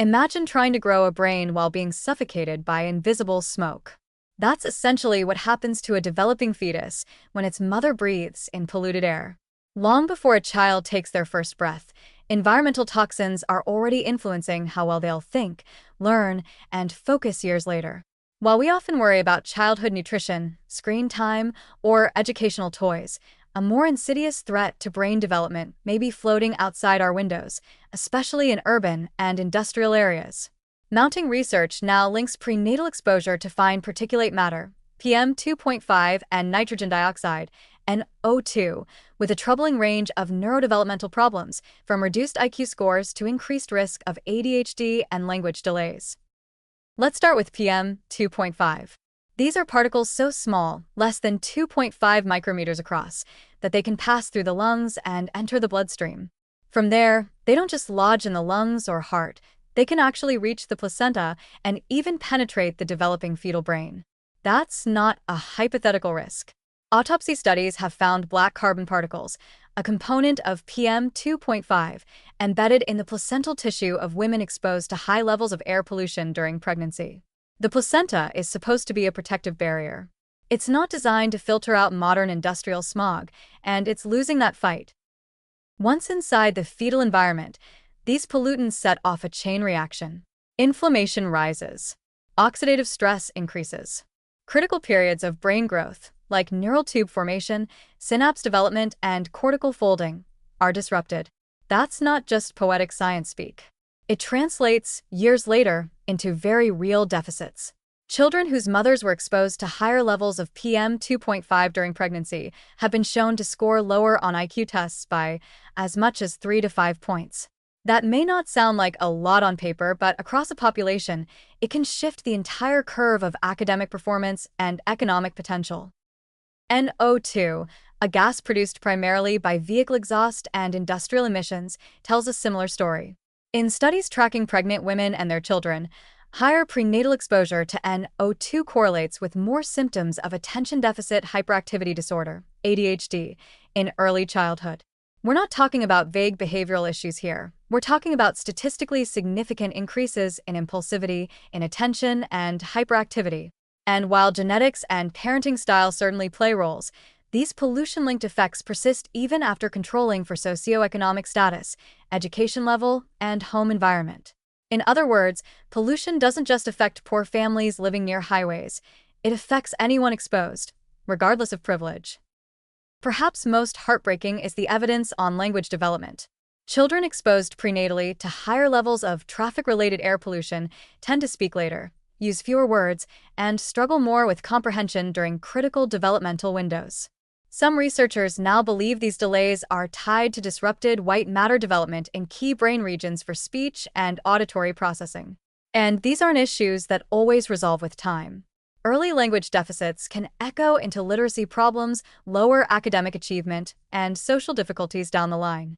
Imagine trying to grow a brain while being suffocated by invisible smoke. That's essentially what happens to a developing fetus when its mother breathes in polluted air. Long before a child takes their first breath, environmental toxins are already influencing how well they'll think, learn, and focus years later. While we often worry about childhood nutrition, screen time, or educational toys, a more insidious threat to brain development may be floating outside our windows, especially in urban and industrial areas. Mounting research now links prenatal exposure to fine particulate matter, PM 2.5, and nitrogen dioxide, NO2, with a troubling range of neurodevelopmental problems, from reduced IQ scores to increased risk of ADHD and language delays. Let's start with PM 2.5. These are particles so small, less than 2.5 micrometers across, that they can pass through the lungs and enter the bloodstream. From there, they don't just lodge in the lungs or heart, they can actually reach the placenta and even penetrate the developing fetal brain. That's not a hypothetical risk. Autopsy studies have found black carbon particles, a component of PM 2.5, embedded in the placental tissue of women exposed to high levels of air pollution during pregnancy. The placenta is supposed to be a protective barrier. It's not designed to filter out modern industrial smog, and it's losing that fight. Once inside the fetal environment, these pollutants set off a chain reaction. Inflammation rises. Oxidative stress increases. Critical periods of brain growth, like neural tube formation, synapse development, and cortical folding, are disrupted. That's not just poetic science speak. It translates, years later, into very real deficits. Children whose mothers were exposed to higher levels of PM 2.5 during pregnancy have been shown to score lower on IQ tests by as much as 3 to 5 points. That may not sound like a lot on paper, but across a population, it can shift the entire curve of academic performance and economic potential. NO2, a gas produced primarily by vehicle exhaust and industrial emissions, tells a similar story. In studies tracking pregnant women and their children, higher prenatal exposure to NO2 correlates with more symptoms of attention deficit hyperactivity disorder, ADHD, in early childhood. We're not talking about vague behavioral issues here. We're talking about statistically significant increases in impulsivity, inattention, and hyperactivity. And while genetics and parenting style certainly play roles, these pollution-linked effects persist even after controlling for socioeconomic status, education level, and home environment. In other words, pollution doesn't just affect poor families living near highways, it affects anyone exposed, regardless of privilege. Perhaps most heartbreaking is the evidence on language development. Children exposed prenatally to higher levels of traffic-related air pollution tend to speak later, use fewer words, and struggle more with comprehension during critical developmental windows. Some researchers now believe these delays are tied to disrupted white matter development in key brain regions for speech and auditory processing. And these aren't issues that always resolve with time. Early language deficits can echo into literacy problems, lower academic achievement, and social difficulties down the line.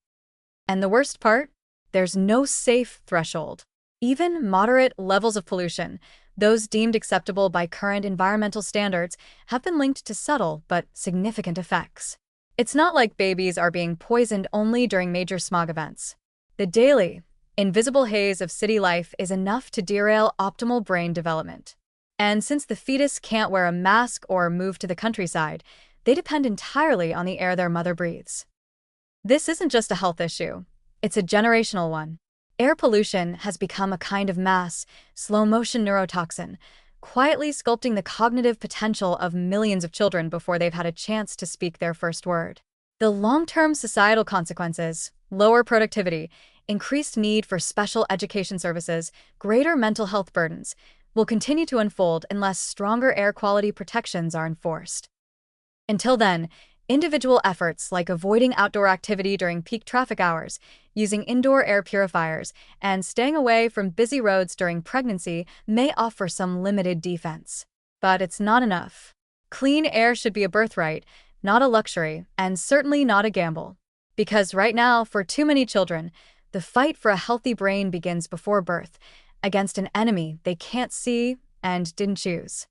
And the worst part? There's no safe threshold. Even moderate levels of pollution, those deemed acceptable by current environmental standards, have been linked to subtle but significant effects. It's not like babies are being poisoned only during major smog events. The daily, invisible haze of city life is enough to derail optimal brain development. And since the fetus can't wear a mask or move to the countryside, they depend entirely on the air their mother breathes. This isn't just a health issue, it's a generational one. Air pollution has become a kind of mass, slow-motion neurotoxin, quietly sculpting the cognitive potential of millions of children before they've had a chance to speak their first word. The long-term societal consequences, lower productivity, increased need for special education services, greater mental health burdens, will continue to unfold unless stronger air quality protections are enforced. Until then, individual efforts like avoiding outdoor activity during peak traffic hours, using indoor air purifiers, and staying away from busy roads during pregnancy may offer some limited defense. But it's not enough. Clean air should be a birthright, not a luxury, and certainly not a gamble. Because right now, for too many children, the fight for a healthy brain begins before birth, against an enemy they can't see and didn't choose.